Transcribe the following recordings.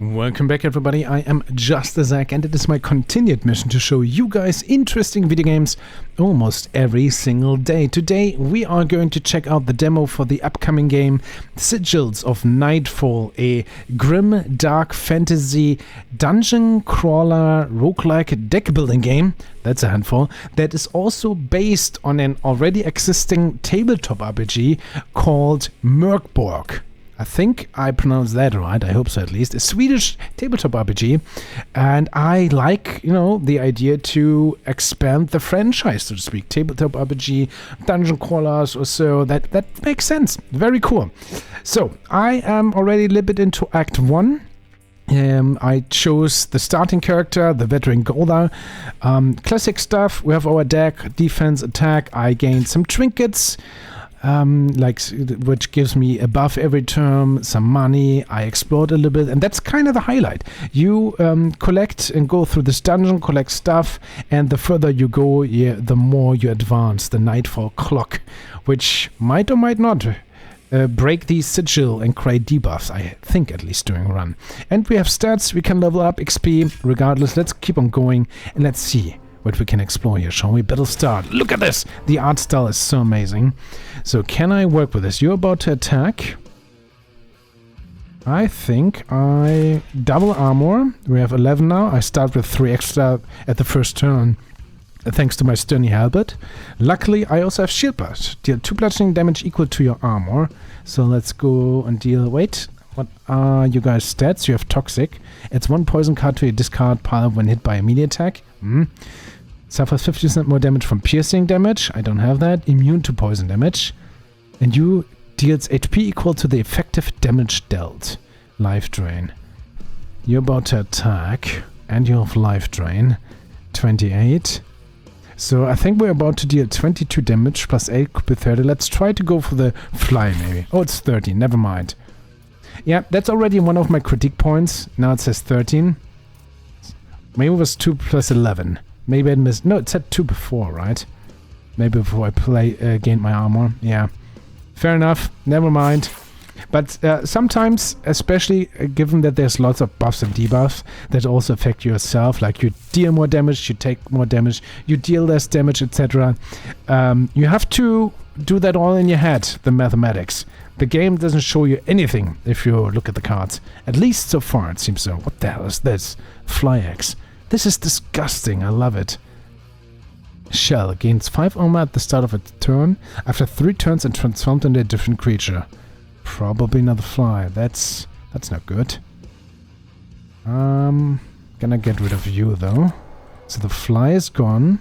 Welcome back everybody, I am JustDaZack and it is my continued mission to show you guys interesting video games almost every single day. Today we are going to check out the demo for the upcoming game Sigils of Nightfall, a grim, dark fantasy dungeon crawler roguelike deck building game, that's a handful, that is also based on an already existing tabletop RPG called Mörk Borg. I think I pronounced that right, I hope so at least. A Swedish tabletop RPG, and I like, the idea to expand the franchise, so to speak. Tabletop RPG, dungeon crawlers or so, that makes sense. Very cool. So, I am already a little bit into Act 1. I chose the starting character, the veteran Golda. Classic stuff, we have our deck, defense, attack. I gained some trinkets. Which gives me a buff every turn, some money, I explored a little bit, and that's kind of the highlight. You collect and go through this dungeon, collect stuff, and the further you go, the more you advance the Nightfall clock, which might or might not break the sigil and create debuffs, I think, at least during a run. And we have stats, we can level up XP, regardless. Let's keep on going, and let's see what we can explore here, shall we? Battle start. Look at this! The art style is so amazing. So can I work with this? You're about to attack. I think I double armor. We have 11 now. I start with 3 extra at the first turn, thanks to my sturdy halberd. Luckily, I also have shield burst. Deal 2 bludgeoning damage equal to your armor. So let's go and deal... Wait, what are you guys' stats? You have toxic. It's 1 poison card to your discard pile when hit by a melee attack. Suffers 50% more damage from piercing damage. I don't have that. Immune to poison damage. And you deals HP equal to the effective damage dealt. Life drain. You're about to attack. And you have life drain. 28. So I think we're about to deal 22 damage. Plus 8 could be 30. Let's try to go for the fly maybe. Oh, it's 13. Never mind. Yeah, that's already one of my critique points. Now it says 13. Maybe it was 2 plus 11. Maybe I missed... No, it said 2 before, right? Maybe before I gained my armor. Yeah. Fair enough. Never mind. But sometimes, especially given that there's lots of buffs and debuffs that also affect yourself, like you deal more damage, you take more damage, you deal less damage, etc. You have to do that all in your head, the mathematics. The game doesn't show you anything if you look at the cards. At least so far, it seems so. What the hell is this? Fly Axe. This is disgusting. I love it. Shell gains 5 armor at the start of its turn. After 3 turns and transformed into a different creature. Probably another fly. That's not good. Gonna get rid of you though. So the fly is gone.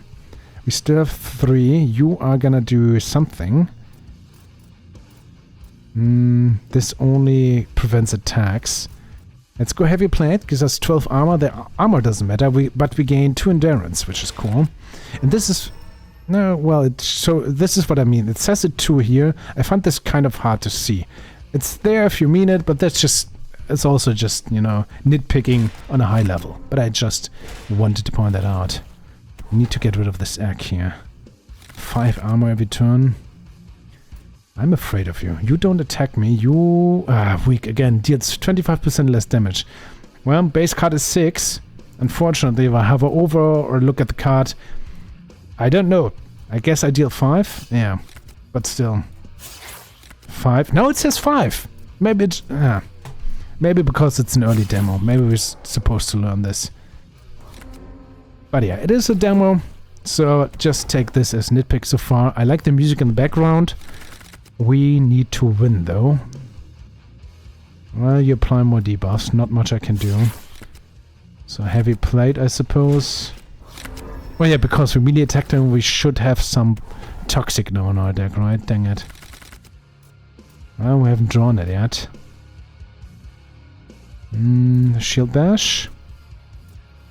We still have 3. You are gonna do something. This only prevents attacks. Let's go heavy plate, gives us 12 armor. The armor doesn't matter, but we gain 2 endurance, which is cool. And this is... No, well, this is what I mean. It says it 2 here. I find this kind of hard to see. It's there if you mean it, but that's just... It's also just, nitpicking on a high level. But I just wanted to point that out. We need to get rid of this egg here. 5 armor every turn. I'm afraid of you. You don't attack me. You are weak again. Deals 25% less damage. Well, base card is 6. Unfortunately, if I hover over or look at the card, I don't know. I guess I deal 5. Yeah, but still. 5. No, it says 5. Maybe it's... maybe because it's an early demo. Maybe we're supposed to learn this. But yeah, it is a demo. So just take this as nitpick so far. I like the music in the background. We need to win, though. Well, you apply more debuffs. Not much I can do. So heavy plate, I suppose. Well, yeah, because we melee attacked him, we should have some toxic now on our deck, right? Dang it. Well, we haven't drawn it yet. Shield bash.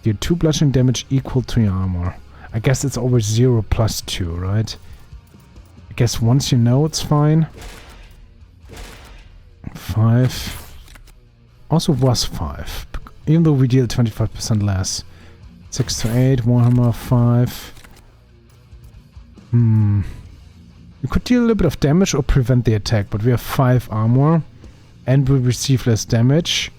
Deal 2 bludgeoning damage equal to your armor. I guess it's always 0 plus 2, right? I guess once you know, it's fine. 5. Also was 5. Even though we deal 25% less. 6 to 8, Warhammer 5. You could deal a little bit of damage or prevent the attack, but we have 5 armor. And we receive less damage.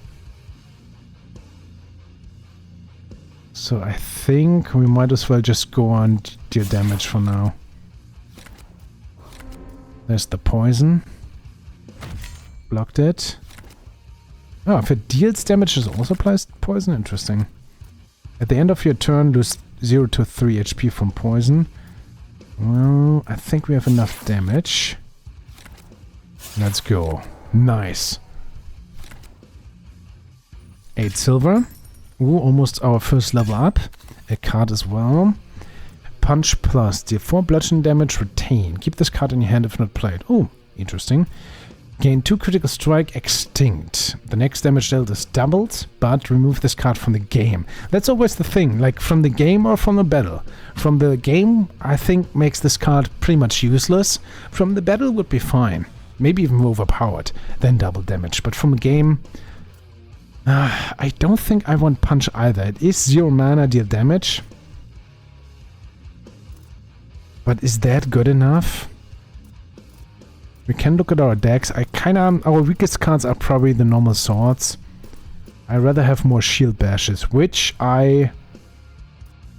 So I think we might as well just go on deal damage for now. There's the poison. Blocked it. Oh, if it deals damage, it also applies poison. Interesting. At the end of your turn, lose 0 to 3 HP from poison. Well, I think we have enough damage. Let's go. Nice. 8 silver. Ooh, almost our first level up. A card as well. Punch plus. Deal 4 bludgeoning damage. Retain. Keep this card in your hand if not played. Oh, interesting. Gain 2 critical strike. Extinct. The next damage dealt is doubled, but remove this card from the game. That's always the thing. Like, from the game or from the battle. From the game, I think, makes this card pretty much useless. From the battle would be fine. Maybe even overpowered. Then double damage. But from the game... I don't think I want punch either. It is 0 mana, deal damage. But is that good enough? We can look at our decks. Our weakest cards are probably the normal swords. I rather have more shield bashes, which I...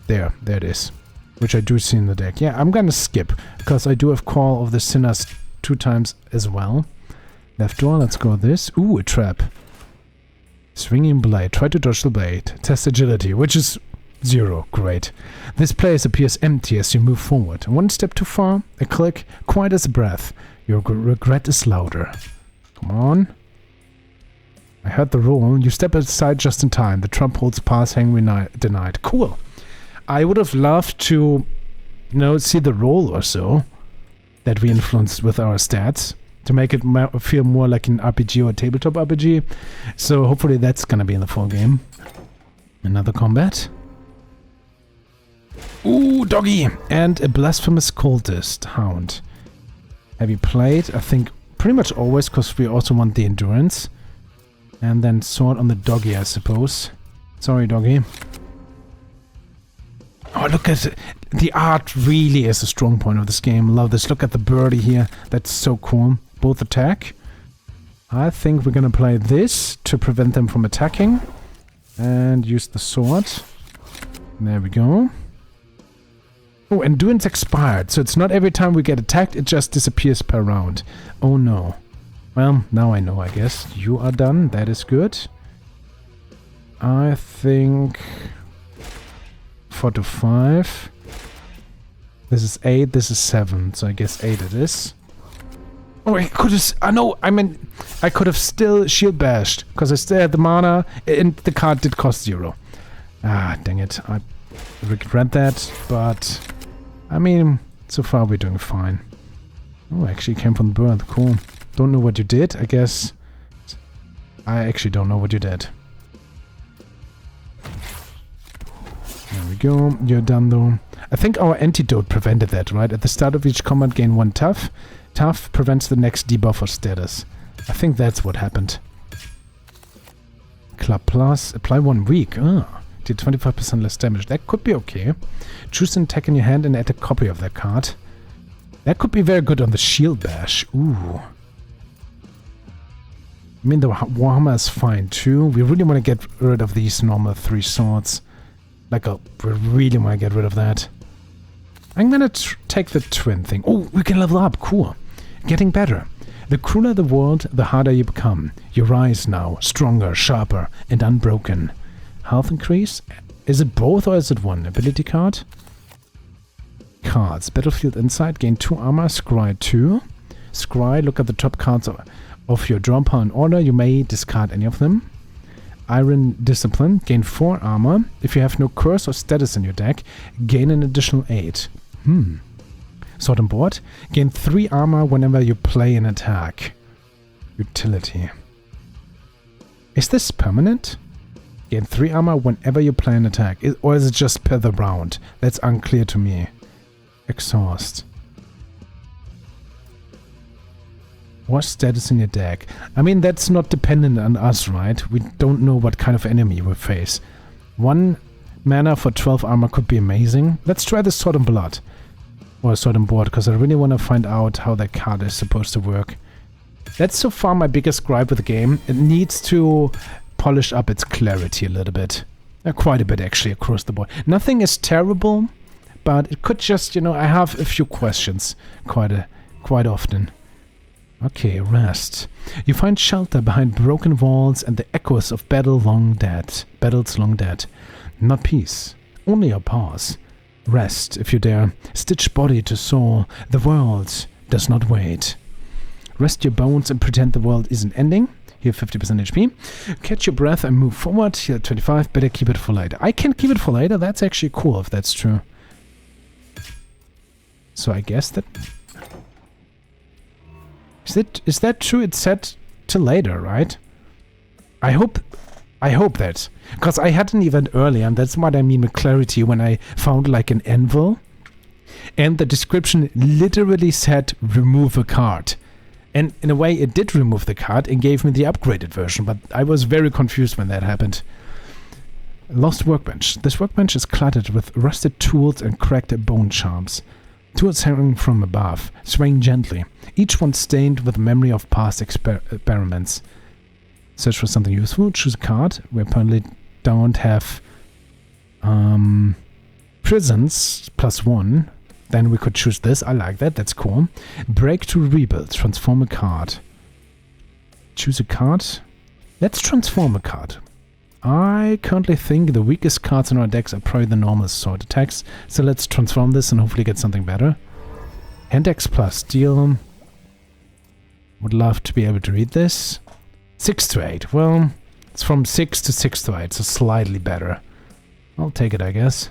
There it is. Which I do see in the deck. Yeah, I'm gonna skip, because I do have Call of the Sinners 2 times as well. Left door, let's go this. Ooh, a trap. Swinging blade. Try to dodge the blade. Test agility, which is 0. Great. This place appears empty as you move forward. One step too far, a click, quiet as a breath. Your regret is louder. Come on. I heard the roll. You step aside just in time. The trump holds pass, hanging denied. Cool. I would have loved to, see the roll or so that we influenced with our stats. To make it feel more like an RPG or a tabletop RPG. So hopefully that's gonna be in the full game. Another combat. Ooh, doggy! And a blasphemous cultist, hound. Have you played? I think pretty much always, because we also want the endurance. And then sword on the doggy, I suppose. Sorry, doggy. Oh, look at it. The art really is a strong point of this game. Love this. Look at the birdie here. That's so cool. Both attack. I think we're gonna play this to prevent them from attacking. And use the sword. There we go. Oh, endurance expired. So it's not every time we get attacked, it just disappears per round. Oh no. Well, now I know, I guess. You are done. That is good. I think... 4 to 5. This is 8, this is 7. So I guess 8 it is. Oh, I could have... I could have still shield bashed. Because I still had the mana, and the card did cost 0. Ah, dang it. I regret that, but... so far we're doing fine. Oh, actually came from the birth. Cool. Don't know what you did, I guess. I actually don't know what you did. There we go. You're done, though. I think our antidote prevented that, right? At the start of each combat, gain 1 tough. Tough prevents the next debuff or status. I think that's what happened. Club plus. Apply 1 weak. Ah, did 25% less damage. That could be okay. Choose an attack in your hand and add a copy of that card. That could be very good on the shield bash. Ooh. The Warhammer is fine too. We really want to get rid of these normal 3 swords. We really want to get rid of that. I'm gonna take the twin thing. Oh, we can level up. Cool. Getting better. The crueler the world, the harder you become. You rise now, stronger, sharper, and unbroken. Health increase? Is it both or is it 1? Ability card? Cards. Battlefield Insight. Gain 2 armor. Scry 2. Scry. Look at the top cards of your draw pile in order. You may discard any of them. Iron Discipline. Gain 4 armor. If you have no curse or status in your deck, gain an additional 8. Sword and Board. Gain 3 armor whenever you play an attack. Utility. Is this permanent? Gain 3 armor whenever you play an attack. Or is it just per the round? That's unclear to me. Exhaust. Or status in your deck. That's not dependent on us, right? We don't know what kind of enemy we face. 1 mana for 12 armor could be amazing. Let's try the Sword and Blood. Or Sword and Board, because I really want to find out how that card is supposed to work. That's so far my biggest gripe with the game. It needs to polish up its clarity a little bit. Quite a bit, actually, across the board. Nothing is terrible, but it could just, you know, I have a few questions quite often. Okay, rest. You find shelter behind broken walls and the echoes of battles long dead. Not peace, only a pause. Rest, if you dare. Stitch body to soul. The world does not wait. Rest your bones and pretend the world isn't ending. Here 50% HP. Catch your breath and move forward. Here 25. Better keep it for later. I can keep it for later. That's actually cool if that's true. So I guess that... Is that true? It's set to later, right? I hope that. Because I had an event earlier, and that's what I mean with clarity, when I found like an anvil. And the description literally said remove a card. And in a way it did remove the card and gave me the upgraded version, but I was very confused when that happened. Lost workbench. This workbench is cluttered with rusted tools and cracked bone charms. Tools hanging from above, swaying gently, each one stained with memory of past experiments. Search for something useful, choose a card. We apparently don't have prisons +1. Then we could choose this. I like that, that's cool. Break to rebuild, transform a card. Choose a card. Let's transform a card. I currently think the weakest cards in our decks are probably the normal sword attacks. So let's transform this and hopefully get something better. Hand X plus deal. Would love to be able to read this. 6 to 8. Well, it's from 6 to 6 to 8, so slightly better. I'll take it, I guess.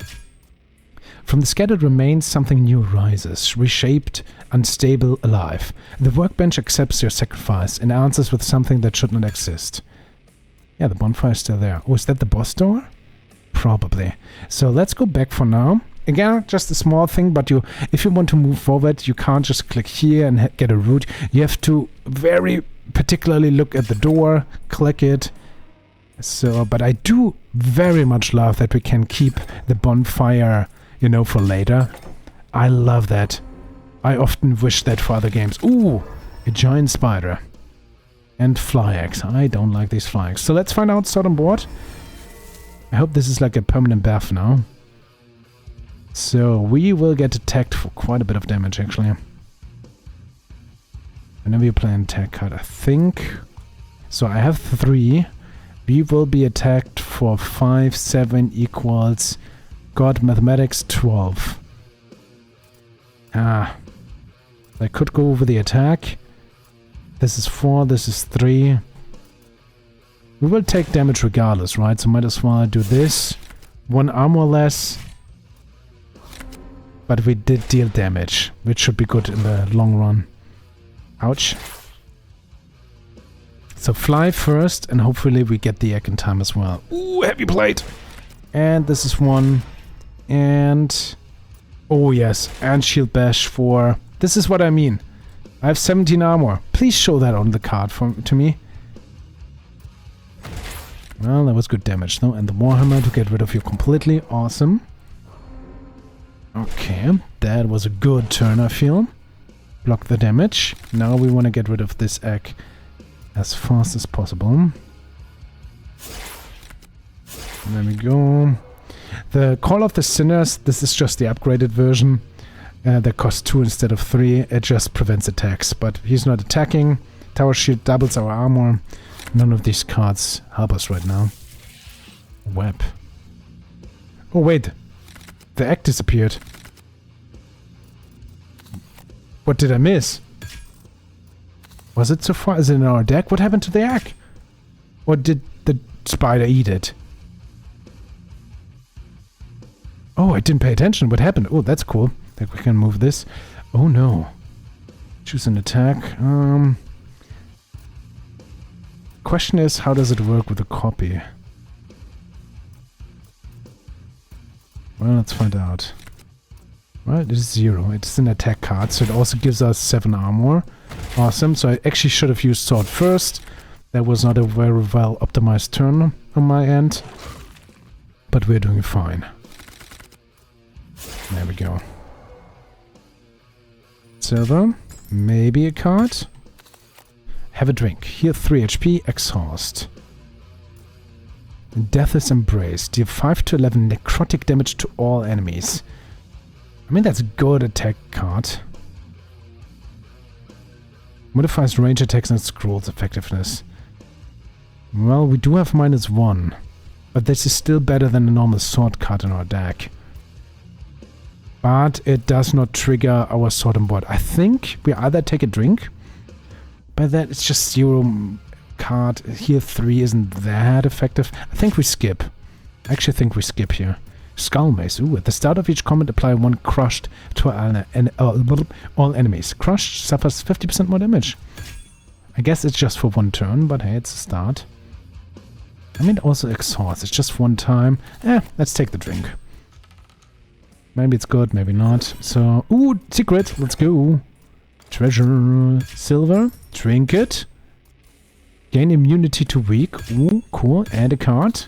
From the scattered remains, something new rises, reshaped, unstable, alive. The workbench accepts your sacrifice and answers with something that should not exist. Yeah, the bonfire's still there. Oh, is that the boss door? Probably. So let's go back for now. Again, just a small thing, but if you want to move forward, you can't just click here and get a route. You have to very particularly look at the door, click it. So, but I do very much love that we can keep the bonfire, you know, for later. I love that. I often wish that for other games. Ooh, a giant spider. And fly axe. I don't like these fly axe. So let's find out sword on board. I hope this is like a permanent buff now. So we will get attacked for quite a bit of damage actually. Whenever you play an attack card, I think. So I have 3. We will be attacked for 5, 7 equals... God, mathematics 12. I could go over the attack. This is 4, this is 3. We will take damage regardless, right? So might as well do this. 1 armor less. But we did deal damage, which should be good in the long run. Ouch. So fly first, and hopefully we get the egg in time as well. Ooh, heavy plate! And this is 1. And... oh yes, and shield bash for... this is what I mean. I have 17 armor. Please show that on the card to me. Well, that was good damage though. And the Warhammer to get rid of you completely. Awesome. Okay, that was a good turn, I feel. Block the damage. Now we want to get rid of this egg as fast as possible. There we go. The Call of the Sinners, this is just the upgraded version. That costs 2 instead of 3. It just prevents attacks, but he's not attacking. Tower Shield doubles our armor. None of these cards help us right now. Web. Oh wait, the egg disappeared. What did I miss? Was it so far? Is it in our deck? What happened to the egg? Or did the spider eat it? Oh, I didn't pay attention. What happened? Oh, that's cool. Like we can move this. Oh no. Choose an attack. Question is, how does it work with a copy? Well, let's find out. Well, it is 0. It's an attack card, so it also gives us 7 armor. Awesome. So I actually should have used sword first. That was not a very well optimized turn on my end. But we're doing fine. There we go. Silver. Maybe a card. Have a drink. Here 3 HP. Exhaust. Death's Embrace. Deal 5 to 11 necrotic damage to all enemies. I mean, that's a good attack card. Modifies range attacks and scrolls effectiveness. Well, we do have -1. But this is still better than a normal sword card in our deck. But it does not trigger our sword and board. I think we either take a drink. But that it's just 0 card. Here 3 isn't that effective. I think we skip. I actually think we skip here. Skull Mace. Ooh, at the start of each combat, apply 1 crushed to all enemies. Crushed suffers 50% more damage. I guess it's just for 1 turn, but hey, it's a start. I mean, also exhaust. It's just 1 time. Let's take the drink. Maybe it's good, maybe not. So, ooh, secret. Let's go. Treasure. Silver. Trinket. Gain immunity to weak. Ooh, cool. Add a card.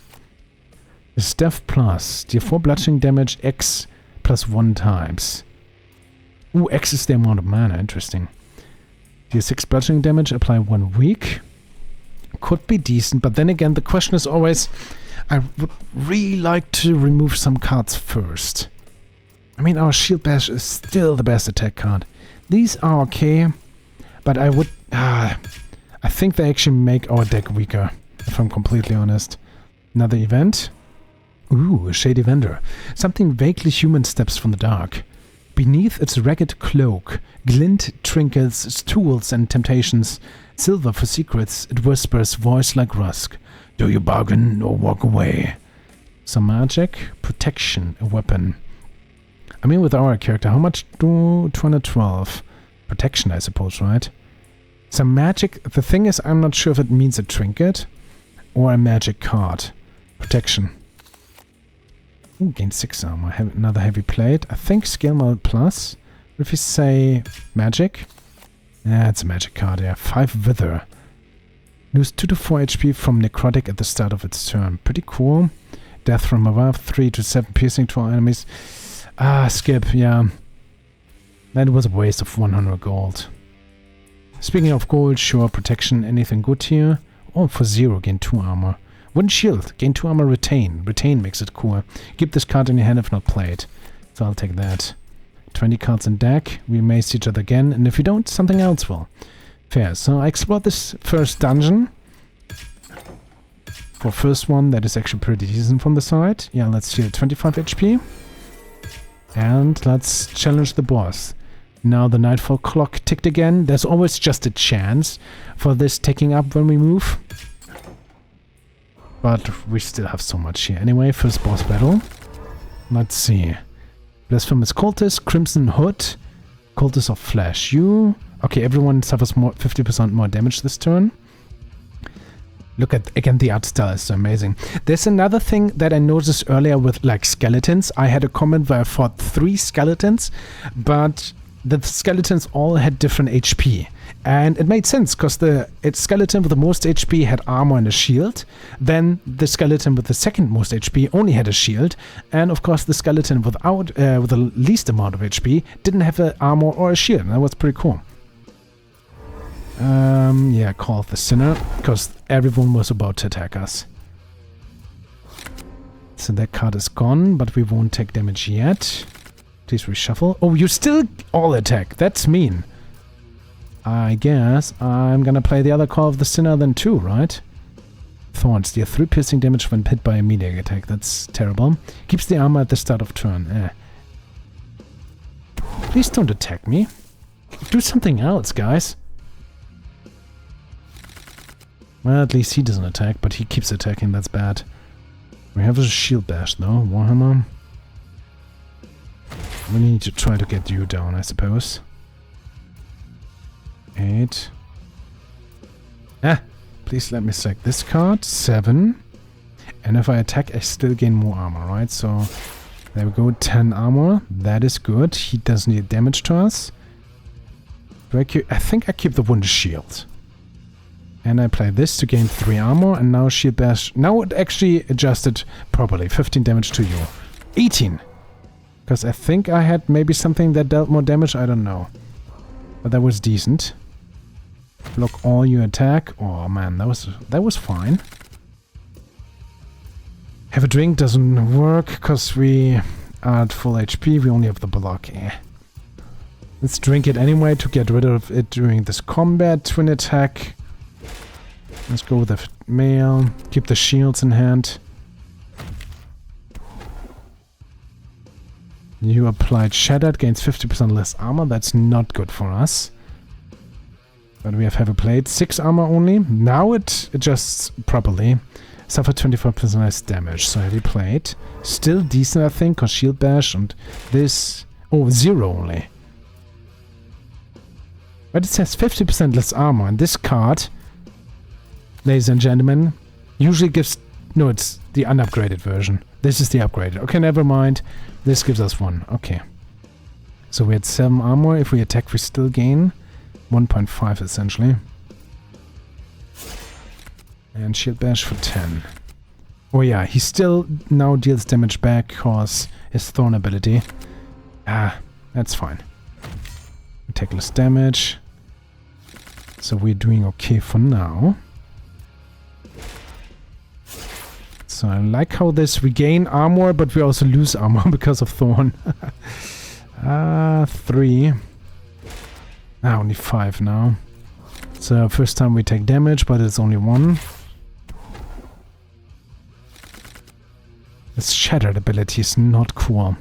Death plus. Deal 4 bludgeoning damage. X plus 1 times. Ooh, X is the amount of mana. Interesting. Deal 6 bludgeoning damage. Apply 1 weak. Could be decent, but then again, the question is always, I would really like to remove some cards first. I mean, our Shield Bash is still the best attack card. These are okay, but I would... I think they actually make our deck weaker, if I'm completely honest. Another event. Ooh, a Shady Vendor. Something vaguely human steps from the dark. Beneath its ragged cloak, glint trinkets, tools, and temptations. Silver for secrets, it whispers, voice like rusk. Do you bargain or walk away? Some magic. Protection, a weapon. I mean, with our character, how much do 212? Protection, I suppose, right? Some magic. The thing is, I'm not sure if it means a trinket or a magic card. Protection. Ooh, gain 6 armor. Another heavy plate. I think skill mod plus. What if you say magic? Yeah, it's a magic card, yeah. 5 Wither. Lose 2 to 4 HP from necrotic at the start of its turn. Pretty cool. Death from above. 3 to 7 piercing to all enemies. Skip, yeah. That was a waste of 100 gold. Speaking of gold, sure, protection, anything good here? Oh, for 0, gain 2 armor. Wooden shield, gain 2 armor, retain. Retain makes it cool. Keep this card in your hand if not played. So I'll take that. 20 cards in deck. We may see each other again, and if we don't, something else will. Fair. So I explored this first dungeon. For first one, that is actually pretty decent from the side. Yeah, let's heal 25 HP. And let's challenge the boss. Now the Nightfall clock ticked again. There's always just a chance for this ticking up when we move. But we still have so much here. Anyway, first boss battle. Let's see. Blasphemous Cultist, Crimson Hood, Cultist of Flesh. You... Okay, everyone suffers 50% more damage this turn. Look at, again, the art style is so amazing. There's another thing that I noticed earlier with, like, skeletons. I had a comment where I fought 3 skeletons, but the skeletons all had different HP. And it made sense, because the skeleton with the most HP had armor and a shield. Then the skeleton with the second most HP only had a shield. And of course the skeleton with the least amount of HP didn't have an armor or a shield. That was pretty cool. Yeah, call the Sinner, because everyone was about to attack us. So that card is gone, but we won't take damage yet. Please reshuffle. Oh, you still all attack. That's mean. I guess I'm gonna play the other Call of the Sinner then too, right? Thorns deal 3 piercing damage when hit by a melee attack. That's terrible. Keeps the armor at the start of turn. Please don't attack me. Do something else, guys. Well, at least he doesn't attack, but he keeps attacking. That's bad. We have a shield bash though. Warhammer. We need to try to get you down, I suppose. 8. Please let me select this card. 7. And if I attack, I still gain more armor, right? So there we go. 10 armor. That is good. He doesn't need damage to us. I think I keep the wounded shield. And I play this to gain 3 armor. And now shield bash. Now it actually adjusted properly. 15 damage to you. 18. Because I think I had maybe something that dealt more damage. I don't know. But that was decent. Block all your attack. Oh man, that was fine. Have a drink doesn't work because we are at full HP. We only have the block. Let's drink it anyway to get rid of it during this combat. Twin attack. Let's go with the mail. Keep the shields in hand. You applied Shattered, gains 50% less armor. That's not good for us. But we have Heavy Plate. 6 armor only. Now it adjusts properly. Suffer 25% less damage. So Heavy Plate. Still decent, I think, because Shield Bash and this... Oh, 0 only. But it says 50% less armor. And this card, ladies and gentlemen, usually gives... No, it's the unupgraded version. This is the upgraded. Okay, never mind. This gives us 1. Okay. So we had 7 armor. If we attack, we still gain 1.5 essentially. And Shield Bash for 10. Oh yeah, he still now deals damage back because his Thorn ability. Ah, that's fine. We take less damage. So we're doing okay for now. So I like how this we gain armor, but we also lose armor because of Thorn. 3. Only 5 now. So first time we take damage, but it's only 1. This Shattered ability is not cool.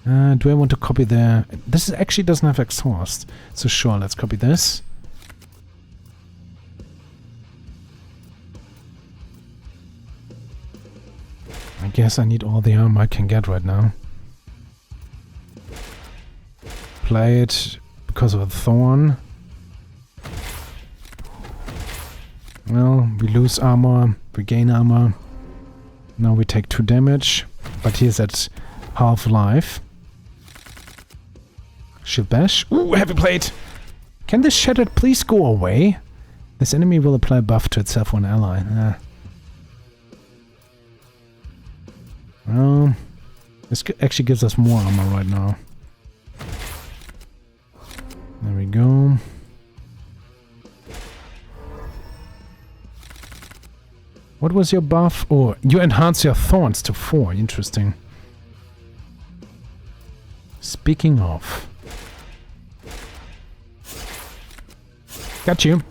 Do I want to copy the... This actually doesn't have exhaust. So sure, let's copy this. I guess I need all the armor I can get right now. Play it because of a Thorn. Well, we lose armor, we gain armor. Now we take 2 damage, but he's at half life. Shield Bash. Ooh, Heavy Plate! Can this Shattered please go away? This enemy will apply buff to itself or an ally. Well, this actually gives us more armor right now. There we go. What was your buff? Oh, you enhance your thorns to 4. Interesting. Speaking of. Got you.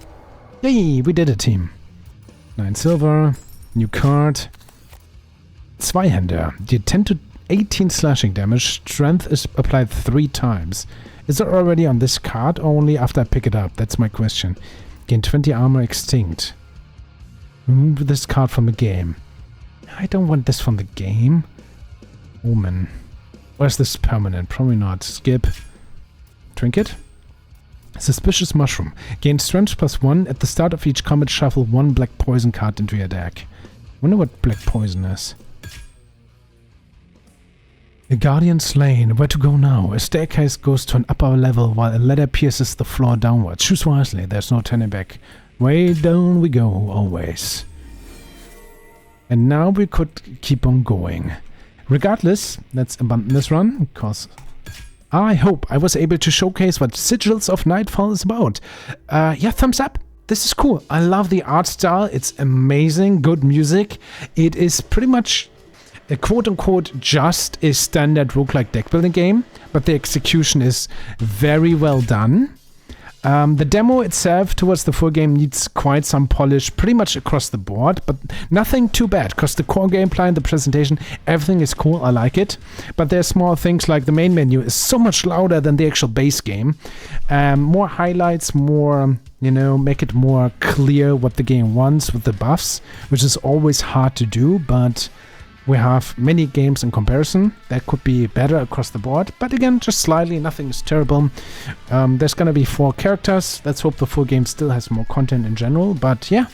Yay, we did it, team. 9 silver. New card. Zweihander. Did 10 to 18 slashing damage. Strength is applied 3 times. Is it already on this card or only after I pick it up? That's my question. Gain 20 armor extinct. Remove this card from the game. I don't want this from the game. Omen. Or is this permanent? Probably not. Skip. Trinket. Suspicious Mushroom. Gain strength +1. At the start of each combat, shuffle 1 black poison card into your deck. Wonder what black poison is. A Guardian Slain. Where to go now? A staircase goes to an upper level while a ladder pierces the floor downwards. Choose wisely. There's no turning back. Way down we go, always. And now we could keep on going. Regardless, let's abandon this run, because I hope I was able to showcase what Sigils of Nightfall is about. Yeah, thumbs up. This is cool. I love the art style. It's amazing. Good music. It is pretty much a quote-unquote just a standard roguelike deck building game, but the execution is very well done. The demo itself towards the full game needs quite some polish pretty much across the board, but nothing too bad, because the core gameplay and the presentation, everything is cool, I like it. But there's small things like the main menu is so much louder than the actual base game. More highlights, more, you know, make it more clear what the game wants with the buffs, which is always hard to do, but we have many games in comparison that could be better across the board, but again, just slightly, nothing is terrible. There's gonna be 4 characters. Let's hope the full game still has more content in general, but yeah,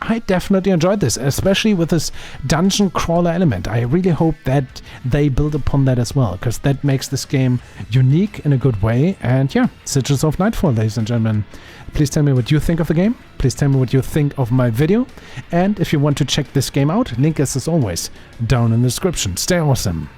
I definitely enjoyed this, especially with this dungeon crawler element. I really hope that they build upon that as well, because that makes this game unique in a good way. And yeah, Sigils of Nightfall, ladies and gentlemen. Please tell me what you think of the game. Please tell me what you think of my video. And if you want to check this game out, link is as always down in the description. Stay awesome.